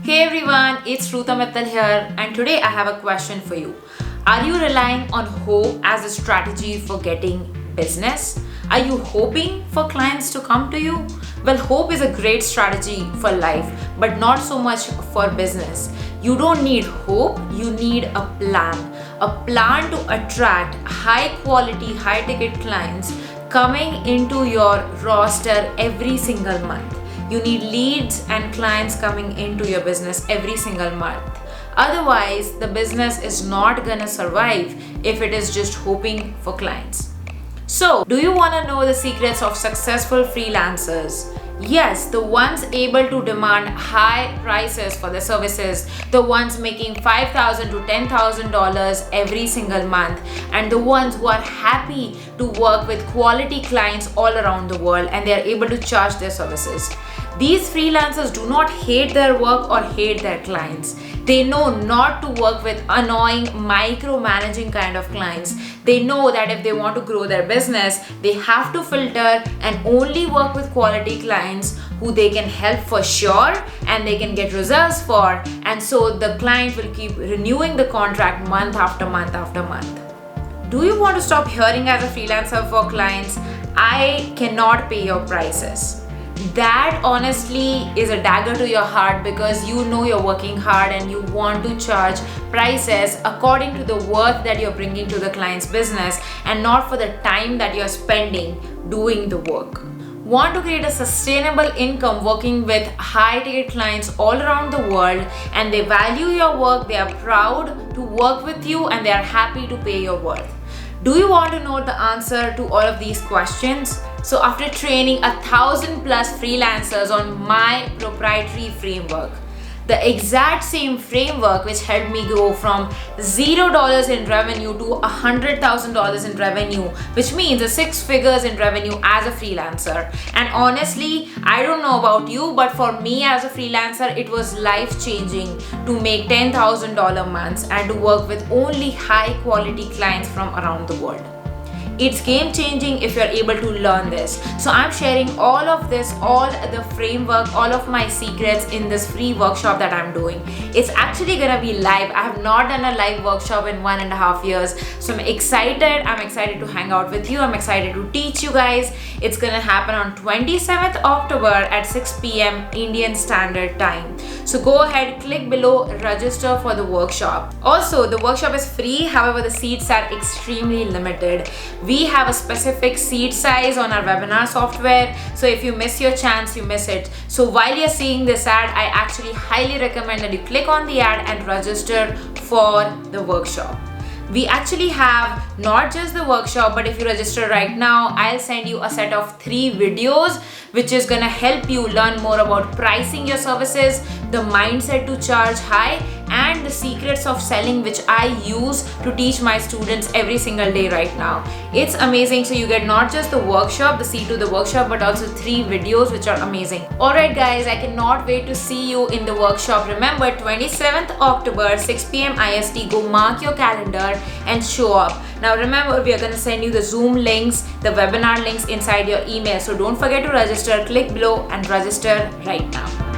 Hey everyone, it's Ruta Mittal here, and today I have a question for you. Are you relying on hope as a strategy for getting business? Are you hoping for clients to come to you? Well, hope is a great strategy for life, but not so much for business. You don't need hope, you need a plan. A plan to attract high quality, high ticket clients coming into your roster every single month. You need leads and clients coming into your business every single month. Otherwise, the business is not gonna survive if it is just hoping for clients. So, do you wanna know the secrets of successful freelancers? Yes, the ones able to demand high prices for their services, the ones making $5,000 to $10,000 every single month, and the ones who are happy to work with quality clients all around the world and they are able to charge their services. These freelancers do not hate their work or hate their clients. They know not to work with annoying, micromanaging kind of clients. They know that if they want to grow their business, they have to filter and only work with quality clients who they can help for sure and they can get results for. And so the client will keep renewing the contract month after month after month. Do you want to stop hearing as a freelancer for clients, I cannot pay your prices? That honestly is a dagger to your heart because you know you're working hard and you want to charge prices according to the worth that you're bringing to the client's business and not for the time that you're spending doing the work. Want to create a sustainable income working with high ticket clients all around the world and they value your work, they are proud to work with you and they are happy to pay your worth. Do you want to know the answer to all of these questions? So after training 1,000 plus freelancers on my proprietary framework, the exact same framework which helped me go from $0 in revenue to $100,000 in revenue, which means a 6 figures in revenue as a freelancer. And honestly, I don't know about you, but for me as a freelancer, it was life-changing to make $10,000 months and to work with only high-quality clients from around the world. It's game changing if you're able to learn this. So I'm sharing all of this, all the framework, all of my secrets in this free workshop that I'm doing. It's actually gonna be live. I have not done a live workshop in 1.5 years. So I'm excited to hang out with you. I'm excited to teach you guys. It's gonna happen on 27th October at 6 p.m. Indian Standard Time. So go ahead, click below, register for the workshop. Also, the workshop is free. However, the seats are extremely limited. We have a specific seat size on our webinar software. So if you miss your chance, you miss it. So while you're seeing this ad, I actually highly recommend that you click on the ad and register for the workshop. We actually have not just the workshop, but if you register right now, I'll send you a set of 3 videos which is gonna help you learn more about pricing your services, the mindset to charge high, and the secrets of selling which I use to teach my students every single day right now. It's amazing. So you get not just the workshop, the seat to the workshop, but also 3 videos which are amazing. Alright guys, I cannot wait to see you in the workshop. Remember, 27th October, 6 p.m. IST, go mark your calendar and show up. Now remember, we are going to send you the Zoom links, the webinar links inside your email. So don't forget to register, click below and register right now.